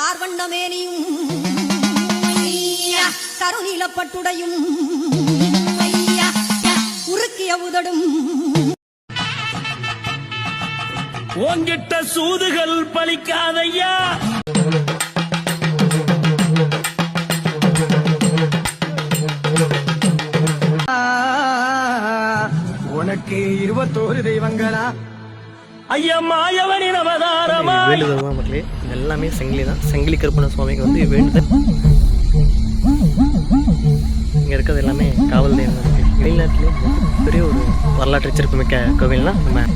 கார்வண்ணமேனியும் கருநீலப்பட்டுடையும் உருக்கிய உதடும் உங்கிட்ட சூதுகள் பலிக்காதையா. உனக்கு 21 தெய்வங்களா ஐயா மாயவனின் அவதாரமா. வேண்டுதல் தான் மக்களே, எல்லாமே சங்கிலி தான். சங்கிலி கருப்பண்ண சுவாமிக்கு வந்து வேண்டுதல். இங்கே இருக்கிறது எல்லாமே காவல் தெய்வம் தான் இருக்குது. வெளிநாட்டிலே பெரிய ஒரு வரலாற்று சிறப்புமிக்க கோவில்னால் நம்ம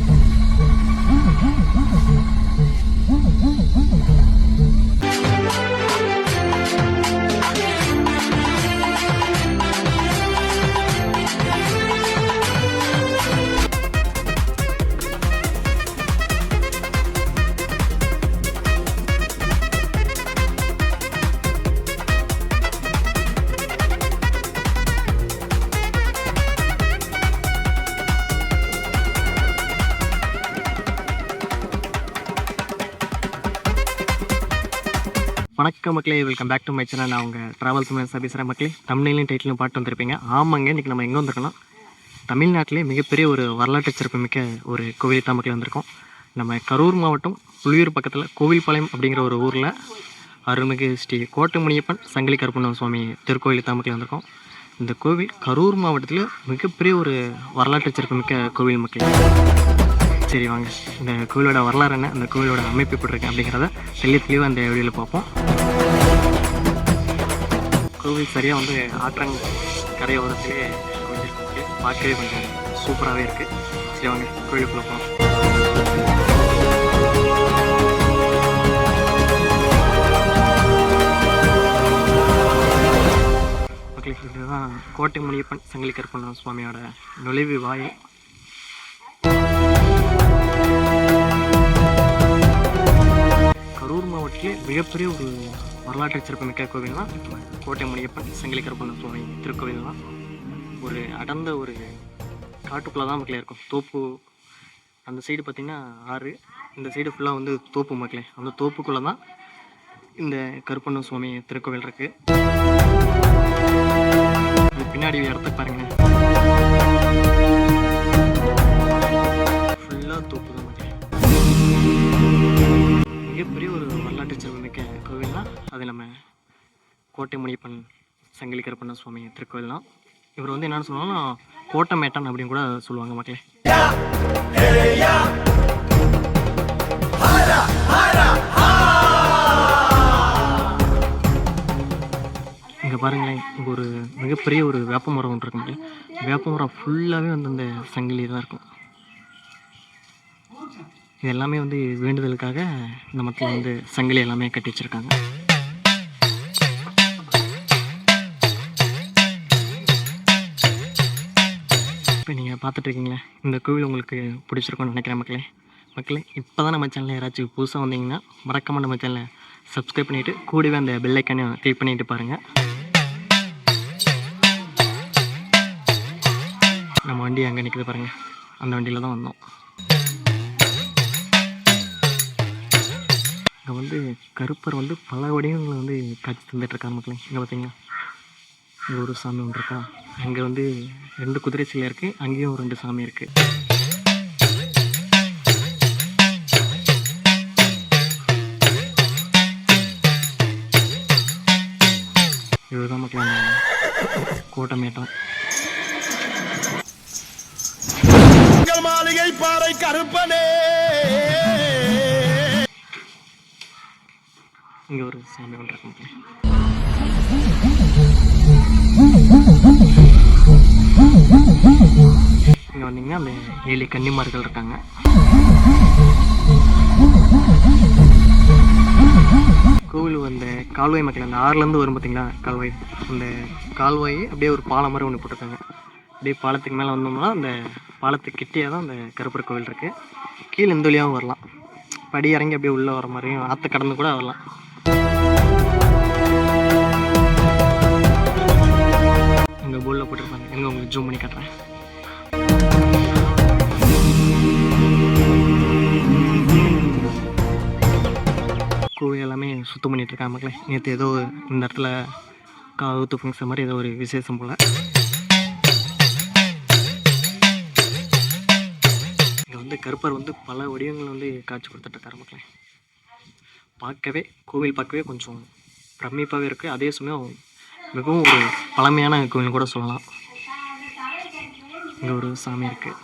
வணக்கம் மக்களே, welcome back to my channel. நான் உங்கள் ட்ராவல் தமிழ் பேசுகிறேன் மக்களே. தமிழ்லையும் டைட்டிலும் பாட்டு வந்திருப்பீங்க. ஆமாங்க, இன்றைக்கி நம்ம எங்கே வந்திருக்கோம்னா தமிழ்நாட்டிலே மிகப்பெரிய ஒரு வரலாற்று சிறப்புமிக்க ஒரு கோவில் தான் மக்கள் வந்திருக்கோம். நம்ம கரூர் மாவட்டம் புலியூர் பக்கத்தில் கோவில்பாளையம் அப்படிங்கிற ஒரு ஊரில் அருள்மிகு ஸ்ரீ கோட்டை முனியப்பன் சங்கிலி கருப்பண்ண சுவாமி திருக்கோவில் தான் மக்கள் வந்திருக்கோம். இந்த கோவில் கரூர் மாவட்டத்தில் மிகப்பெரிய ஒரு வரலாற்று சிறப்புமிக்க கோவில் மக்கள். சரி வாங்க, இந்த கோவிலோட வரலாறு என்ன, இந்த கோவிலோட அமைப்பு எப்படி இருக்கு அப்படிங்கிறத தெளிவாக இந்த வீடியோவில் பார்ப்போம். கோவில் சரியாக வந்து ஆற்றங்கரையோரத்திலே அமைஞ்சிருக்கு. பார்க்கவே கொஞ்சம் சூப்பராகவே இருக்குது. சரி வாங்க கோவிலுக்குள்ளே போகலாம். மக்களுக்கு இதுதான் கோட்டை முனியப்பன் சங்கிலி கருப்பண்ண சுவாமியோட நுழைவு வாய். கரூர் மாவட்டத்திலே மிகப்பெரிய ஒரு வரலாற்று சிறப்புமிக்க கோவில்னால் கோட்டை முனியப்பன் சங்கிலி கருப்பண்ண சுவாமி திருக்கோவில் தான். ஒரு அடர்ந்த ஒரு காட்டுக்குள்ளே தான் மக்களே இருக்கும். தோப்பு அந்த சைடு பார்த்திங்கன்னா ஆறு, இந்த சைடு ஃபுல்லாக வந்து தோப்பு மக்களே. அந்த தோப்புக்குள்ளே தான் இந்த கருப்பண்ண சுவாமி திருக்கோவில் இருக்குது. பின்னாடி இடத்துக்கு பாருங்க, ஃபுல்லாக தோப்பு தான் மக்களே. மிகப்பெரிய ஒரு வரலாற்று சிறப்புமிக்க கோவில்னால் அது நம்ம கோட்டை முனியப்பன் சங்கிலி கருப்பண்ண சுவாமி திருக்கோவில் தான். இவர் வந்து என்னென்னு சொன்னாலும் கோட்டை மேட்டன் அப்படின்னு கூட சொல்லுவாங்க மக்களே. இங்கே பாருங்களேன், இங்கே ஒரு மிகப்பெரிய ஒரு வேப்ப மரம் ஒன்று இருக்கு மக்களே. வேப்ப மரம் ஃபுல்லாகவே வந்து அந்த சங்கிலி தான் இருக்கும். இது எல்லாமே வந்து வேண்டுதலுக்காக இந்த மரத்தில் வந்து சங்கிலி எல்லாமே கட்டி வச்சுருக்காங்க. இப்போ நீங்கள் பார்த்துட்ருக்கீங்களே, இந்த கோவில் உங்களுக்கு பிடிச்சிருக்கோன்னு நினைக்கிறேன் மக்களே. இப்போ தான் நம்ம சேனலில் யாராச்சும் புதுசாக வந்தீங்கன்னா மறக்காமல் நம்ம சேனலை சப்ஸ்கிரைப் பண்ணிவிட்டு கூடவே அந்த பெல் ஐக்கானையும் கிளிக் பண்ணிட்டு பாருங்கள். நம்ம வண்டி அங்கே நிற்குது பாருங்கள், அந்த வண்டியில் தான் வந்தோம். இங்கே வந்து கருப்பர் வந்து பல வடிவங்களை வந்து காட்சி தந்துட்டுருக்காங்க மக்களே. இங்கே பார்த்தீங்கன்னா இங்கே ஒரு சாமி ஒன்று இருக்கா, அங்கே வந்து 2 குதிரை சிலை இருக்குது, அங்கேயும் 2 சாமி இருக்குது. இதுதான் மக்களே கோட்டமேட்டம். மாளிகை பாறை கருப்பனே. இங்கே ஒரு சாமி ஒன்று இருக்கு மக்களே. இங்கே வந்தீங்கன்னா அந்த 7 கன்னிமார்கள் இருக்காங்க. கோவில் அந்த கால்வாய் மக்கள், அந்த ஆறுலேருந்து வரும் பார்த்தீங்களா கால்வாய், அந்த கால்வாய் அப்படியே ஒரு பாலம் மாதிரி ஒன்று போட்டிருக்காங்க. அப்படியே பாலத்துக்கு மேலே வந்தோம்னா அந்த பாலத்துக்கு கிட்டே தான் அந்த கருப்பர் கோவில் இருக்குது. கீழே இந்த வழியாகவும் வரலாம், படி இறங்கி அப்படியே உள்ளே வர மாதிரியும் ஆற்று கடந்து கூட வரலாம். இங்கே போர்டில் போட்டிருப்பாங்க, எங்கே உங்களுக்கு ஜூம் பண்ணி காட்டுறேன். கோவில் எல்லாமே சுத்தம் பண்ணிட்டு இருக்காங்க மக்களே. நேற்று ஏதோ இந்த இடத்துல காவுத்து ஃபங்க்ஷன் மாதிரி ஏதோ ஒரு விசேஷம் போல். இங்கே வந்து கருப்பர் வந்து பல வடிவங்கள் வந்து காட்சி கொடுத்துட்ருக்காரு மக்களே. கோவில் பார்க்கவே கொஞ்சம் பிரமிப்பாகவே இருக்குது. அதே சமயம் மிகவும் ஒரு பழமையான கோவில் கூட சொல்லலாம். இங்கே ஒரு சாமி இருக்குது.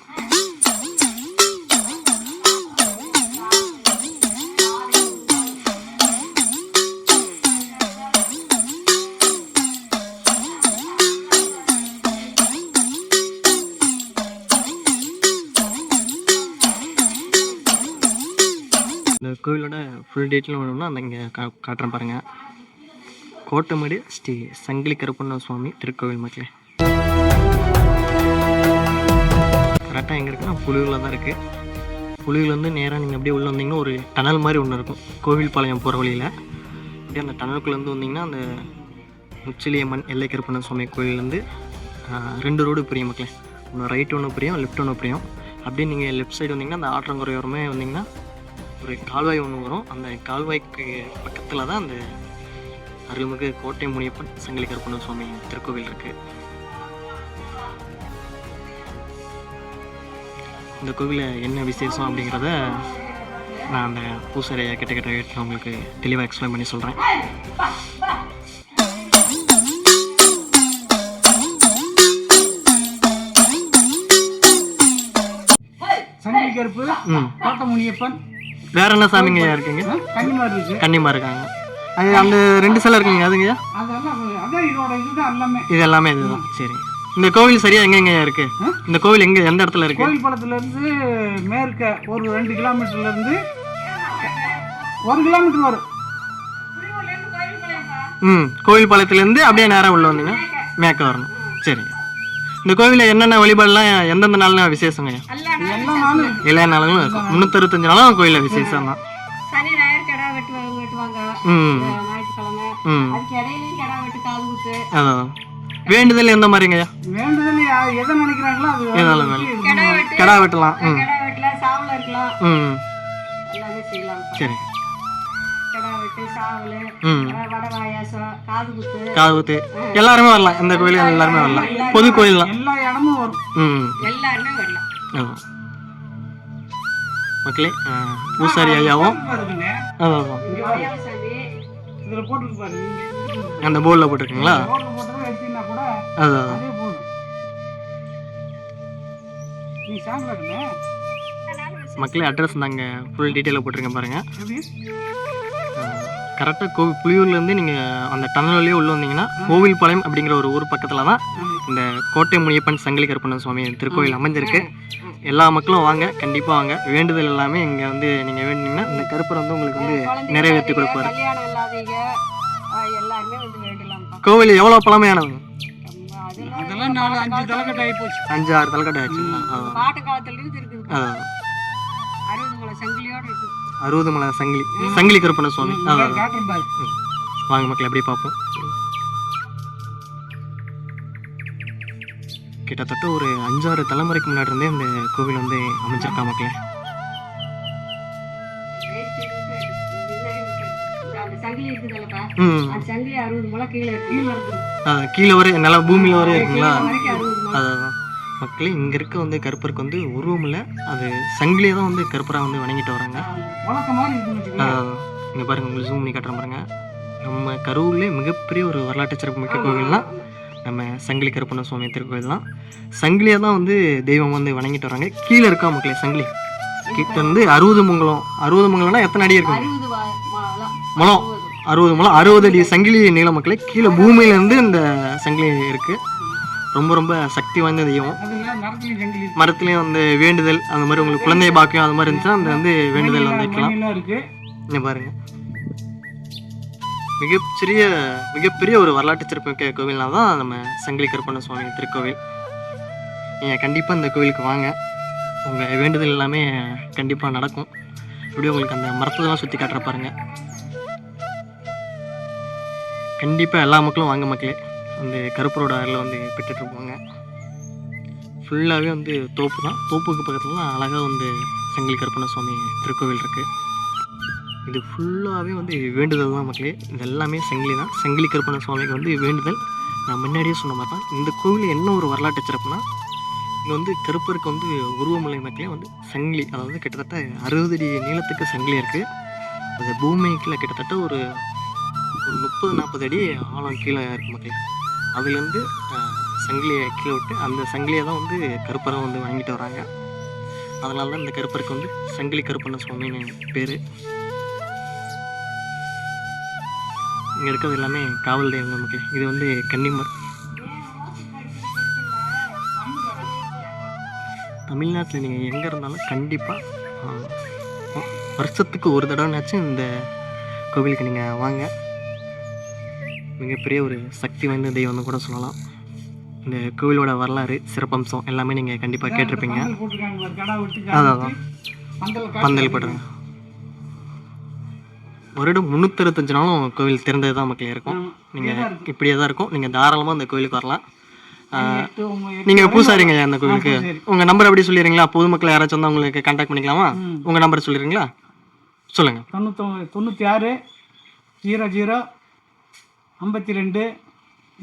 இந்த கோவிலோட ஃபுல் டீட்டெயில் வேணும்னா அந்த இங்கே காட்டுறேன் பாருங்கள். கோட்டமேடு ஸ்ரீ சங்கிலி கருப்பண்ண சுவாமி திருக்கோவில் மக்களே. கரெக்டாக எங்கே இருக்குன்னா புலியூரில் தான் இருக்குது. புலியூர்லேருந்து நேராக நீங்கள் அப்படியே உள்ளே வந்தீங்கன்னா ஒரு டனல் மாதிரி ஒன்று இருக்கும் கோவில் பாளையம் போகிற வழியில். அப்படியே அந்த டனலுக்குள்ளேருந்து வந்தீங்கன்னா அந்த முச்சிலியம்மன் எல்லை கருப்பண்ண சுவாமி கோயிலேருந்து 2 ரோடு பிரியும் மக்களே. ஒன்று ரைட் ஒன்று பிரியும், லெஃப்ட் ஒன்று பிரியும். அப்படியே நீங்கள் லெஃப்ட் சைடு வந்தீங்கன்னா அந்த ஆற்றங்கரையோரமே வந்தீங்கன்னா ஒரு கால்வாய் ஒன்று வரும். அந்த கால்வாய்க்கு பக்கத்தில் தான் அந்த அருள்மிகு கோட்டை முனியப்பன் சங்கிலி கருப்பண்ண சுவாமி திருக்கோவில் இருக்குது. இந்த கோவிலில் என்ன விசேஷம் அப்படிங்கிறத நான் அந்த பூசாரியை கிட்ட உங்களுக்கு தெளிவாக எக்ஸ்பிளைன் பண்ணி சொல்கிறேன். சங்கிலி கருப்பு, கோட்டை முனியப்பன். வேற என்ன சாமிங்க இருக்குங்க? கன்னிமார் இருக்காங்க. அது அந்த 2 சிலை இருக்குங்க. அதுங்க இது எல்லாமே இதுதான். சரி, இந்த கோவில் சரியா எங்கெங்க இருக்கு? இந்த கோவில் எந்த இடத்துல இருக்கு? கோவில் பாலத்துல இருந்து மேற்க ஒரு 2 கிலோமீட்டர்ல இருந்து 1 கிலோமீட்டர் வரும். கோவில் பாலத்துல இருந்து அப்படியே நேரம் உள்ள வந்தீங்க மேற்க வரணும். சரி, இந்த கோவிலில் என்னென்ன வழிபாடுலாம் எந்தெந்த நாள்னா விசேஷங்க? எல்லா நாளும் இருக்கும். 365 நாளும் கோயிலில் விசேஷம் தான். அதான் வேண்டுதல் எந்த மாதிரிங்க? வேண்டுதல் எதை நினைக்கிறாங்களோ அது கிடா வெட்டலாம். சரி, காது குத்து எல்லாருமே வரலாம். இந்த கோயிலுக்கு எல்லாருமே வரலாம். பொது கோயில் தான். எல்லா இடமும் வரும். மக்களே, பூசாரி ஐயாவும் அந்த போர்டில் போட்டிருக்கீங்களா? அதான் மக்களே, அட்ரஸ் நாங்கள் ஃபுல் டீட்டெயிலாக போட்டிருக்கேன் பாருங்கள். கரெக்டாக புலியூர்லேருந்து நீங்கள் அந்த டனல் வழியே உள்ளே வந்தீங்கன்னா கோவில் பாளையம் அப்படிங்கிற ஒரு ஊர் பக்கத்தில் தான் இந்த கோட்டை முனியப்பன் சங்கிலி கருப்பண்ண சுவாமி திருக்கோவில் அமைஞ்சிருக்கு. எல்லா மக்களும் வாங்க, கண்டிப்பாக வாங்க. வேண்டுதல் எல்லாமே இங்கே வந்து நீங்கள் வேண்டிங்கன்னா இந்த கருப்பர் வந்து உங்களுக்கு வந்து நிறைவேற்றி கொடுப்பாரு. கோவில் எவ்வளோ பழமையானது? 5-6 தலைக்கட்டு ஆயிடுச்சு. 5-6 தலைக்கட்டு ஆயிடுச்சு. அதான் 60 மலை சங்கிலி கருப்பண்ண சுவாமி. வாங்க மக்கள் அப்படியே பார்ப்போம். கிட்டத்தட்ட ஒரு 5-6 தலைமுறைக்கு முன்னாடி இருந்தே இந்த கோவில் வந்து அமைச்சிருக்கா மக்களே. கீழே வரை நல்லா பூமியில வரை இருக்குங்களா? அதான் மக்களே, இங்கே இருக்க வந்து கருப்பருக்கு வந்து உருவம் இல்லை, அது சங்கிலியை தான் வந்து கருப்பராக வந்து வணங்கிட்டு வராங்க. இங்கே பாருங்கள், உங்களுக்கு ஜூம் பண்ணி காட்டுற பாருங்க. நம்ம கரூர்லேயே மிகப்பெரிய ஒரு வரலாற்று சிறப்பு மிக்க கோவில்னால் நம்ம சங்கிலி கருப்பண்ண சுவாமி திருக்கோவில் தான். சங்கிலியை தான் வந்து தெய்வம் வந்து வணங்கிட்டு வராங்க. கீழே இருக்கா மக்களே சங்கிலி கிட்ட வந்து 60 மங்கலம்னா எத்தனை அடி இருக்குங்க? முளம் 60 முளம், 60 அடி சங்கிலி நீள மக்களே. கீழே பூமியிலேருந்து இந்த சங்கிலி இருக்குது. ரொம்ப ரொம்ப சக்தி வாய்ந்த தெய்வம். மரத்துலேயும் வந்து வேண்டுதல் அந்த மாதிரி உங்களுக்கு குழந்தை பாக்கியம் அது மாதிரி இருந்துச்சுன்னா அந்த வந்து வேண்டுதல் வந்து வைக்கலாம். இங்கே பாருங்கள், மிகப்பெரிய ஒரு வரலாற்று சிறப்புமிக்க கோவில்னால் தான் நம்ம சங்கிலி கருப்பண்ண சுவாமி திருக்கோவில். நீங்கள் கண்டிப்பாக இந்த கோவிலுக்கு வாங்க, உங்கள் வேண்டுதல் எல்லாமே கண்டிப்பாக நடக்கும். இப்படியே உங்களுக்கு அந்த மரத்தெல்லாம் சுற்றி காட்டுற பாருங்கள். கண்டிப்பாக எல்லா மக்களும் வாங்க மக்களே. அந்த கருப்பரோட அறையில் வந்து பெற்றுட்ருப்பாங்க. ஃபுல்லாகவே வந்து தோப்பு தான். தோப்புக்கு பக்கத்தில் தான் அழகாக வந்து சங்கிலி கருப்பண்ண சுவாமி திருக்கோவில் இருக்குது. இது ஃபுல்லாகவே வந்து வேண்டுதல் தான் மக்களே. இது எல்லாமே சங்கிலி தான். சங்கிலி கருப்பண்ண சுவாமிக்கு வந்து வேண்டுதல். நான் முன்னாடியே சொன்ன மாதிரி தான் இந்த கோவில் என்ன ஒரு வரலாற்று சிறப்புனா, இங்கே வந்து கருப்பருக்கு வந்து உருவமலை மக்களே வந்து சங்கிலி, அதாவது கிட்டத்தட்ட 60 அடி நீளத்துக்கு சங்கிலி இருக்குது. அது பூமிக்குள்ள கிட்டத்தட்ட ஒரு 30-40 அடி ஆழம் கீழே இருக்குது மக்களே. அதுலேருந்து சங்கிலியை கீழே விட்டு அந்த சங்கிலியை தான் வந்து கருப்பரை வந்து வாங்கிட்டு வராங்க. அதனால தான் இந்த கருப்பருக்கு வந்து சங்கிலி கருப்பண்ண சுவாமின்னு பேர். இங்கே இருக்கிறது எல்லாமே காவல் தெய்வங்கள் மக்களே. இது வந்து கன்னிமர். தமிழ்நாட்டில் நீங்கள் எங்கே இருந்தாலும் கண்டிப்பாக வருஷத்துக்கு ஒரு தடவைனாச்சும் இந்த கோவிலுக்கு நீங்கள் வாங்க. மிகப்பெரிய ஒரு சக்தி வாய்ந்த தெய்வம்னு கூட சொல்லலாம். இந்த கோவிலோட வரலாறு சிறப்பம்சம் எல்லாமே நீங்கள் கண்டிப்பாக கேட்டிருப்பீங்க. அதான் பந்தல் போடுறாங்க. வருடம் 365 நாளும் கோவில் திறந்தது தான் மக்களே இருக்கும். நீங்கள் இப்படியே தான் இருக்கும். நீங்கள் தாராளமாக அந்த கோவிலுக்கு வரலாம். நீங்கள் பூசாரிங்க அந்த கோவிலுக்கு. உங்கள் நம்பர் எப்படி சொல்லிடுறீங்களா? பொதுமக்கள் யாராச்சும் வந்து உங்களுக்கு கான்டாக்ட் பண்ணிக்கலாமா? உங்கள் நம்பர் சொல்லிடுறீங்களா? சொல்லுங்கள். 96 00 52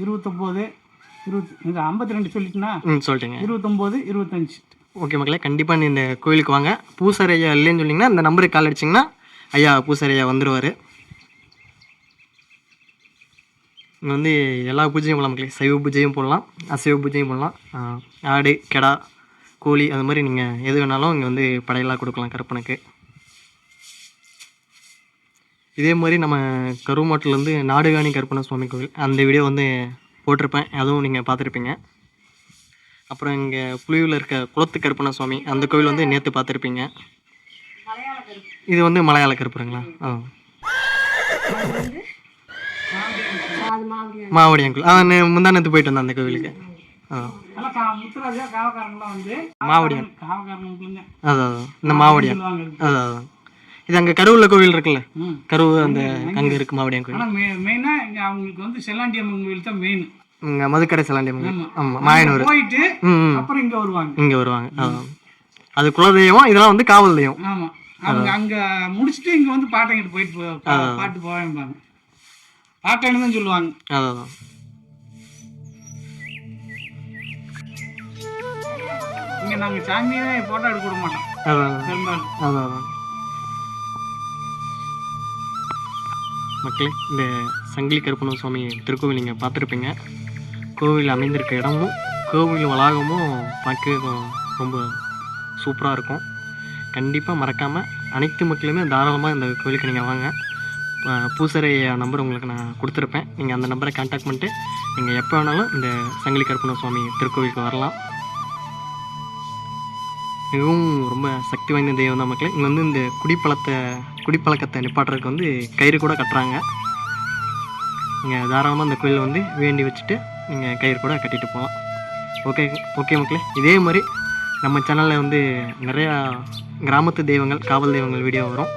29 20 52 சொல்லிட்டுனா சொல்லிட்டீங்க. 29 25. ஓகே மக்களே, கண்டிப்பாக நீ இந்த கோவிலுக்கு வாங்க. பூசாரி ஐயா இல்லைன்னு சொன்னீங்கன்னா இந்த நம்பருக்கு கால் அடிச்சிங்கன்னா ஐயா பூசாரி ஐயா வந்துடுவார். இங்கே வந்து எல்லா பூஜையும் போடலாம் மக்களே. சைவ பூஜையும் போடலாம், அசைவ பூஜையும் போடலாம். ஆடு, கெடா, கோழி அது மாதிரி நீங்கள் எது வேணாலும் இங்கே வந்து படையெல்லாம் கொடுக்கலாம் கருப்பனுக்கு. இதே மாதிரி நம்ம கருமாட்டிலேருந்து நாடுகாணி கருப்பண்ண சுவாமி கோவில் அந்த வீடியோ வந்து போட்டிருப்பேன். அதுவும் நீங்கள் பார்த்துருப்பீங்க. அப்புறம் இங்கே புலியூரில் இருக்க குளத்து கருப்பண்ண சுவாமி அந்த கோவில் வந்து நேற்று பார்த்துருப்பீங்க. இது வந்து மலையாள கருப்புங்களா? மாவடியாங்குள். முந்தானத்து போயிட்டு வந்தேன் அந்த கோவிலுக்கு. மாவடியான். அதான் இந்த மாவடியான். அதான் இது அங்கே கருவூரில் கோவில் இருக்குல்ல, கருவு அந்த அங்கே இருக்கு மாவடியான் கோவில். மெயினாக இங்கே அவங்களுக்கு வந்து செல்லாண்டியம்மன் கோவில் தான் மெயின். இங்கே மதுக்கரை செல்லாண்டியம்மன். ஆமாம், மாயனூர் போயிட்டு அப்புறம் இங்கே வருவாங்க. இங்கே வருவாங்க. அது குலதெய்வம், இதெல்லாம் வந்து காவல் தெய்வம். ஆமாம், அவங்க அங்கே முடிச்சுட்டு இங்கே வந்து பாட்டைங்கிட்டு போயிட்டு பாட்டு போவாங்க. பாட்டைன்னு தான் சொல்லுவாங்க. அதான் இங்கே நாங்கள் சாமியே ஃபோட்டோ எடுக்க விட மாட்டோம். அதான் மக்களே, இந்த சங்கிலி கருப்பண்ண சுவாமி திருக்கோவில் நீங்கள் பார்த்துருப்பீங்க. கோவில் அமைந்திருக்க இடமும் கோவில் வளாகமும் பார்க்க ரொம்ப சூப்பராக இருக்கும். கண்டிப்பாக மறக்காமல் அனைத்து மக்களுமே தாராளமாக இந்த கோவிலுக்கு நீங்கள் வாங்க. பூசாரி நம்பர் உங்களுக்கு நான் கொடுத்துருப்பேன். நீங்கள் அந்த நம்பரை கான்டாக்ட் பண்ணிட்டு நீங்கள் எப்போ வேணாலும் இந்த சங்கிலி கருப்பண்ண சுவாமி திருக்கோவிலுக்கு வரலாம். மிகவும் ரொம்ப சக்தி வாய்ந்த தெய்வம் தான் மக்களே. இங்கே வந்து இந்த குடிப்பழக்கத்தை நிப்பாட்டுறதுக்கு வந்து கயிறு கூட கட்டுறாங்க. நீங்கள் தாராளமாக இந்த கோயிலில் வந்து வேண்டி வச்சுட்டு நீங்கள் கயிறு கூட கட்டிட்டு போகலாம். ஓகே மக்களே, இதே மாதிரி நம்ம சேனலில் வந்து நிறையா கிராமத்து தெய்வங்கள், காவல் தெய்வங்கள் வீடியோ வரும்.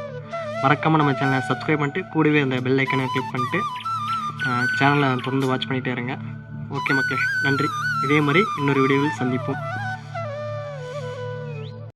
மறக்காமல் நம்ம சேனலை சப்ஸ்கிரைப் பண்ணிட்டு கூடவே அந்த பெல் ஐக்கனை கிளிக் பண்ணிட்டு சேனலை தொடர்ந்து வாட்ச் பண்ணிகிட்டே இருங்க. ஓகே மக்களே, நன்றி. இதே மாதிரி இன்னொரு வீடியோவில் சந்திப்போம்.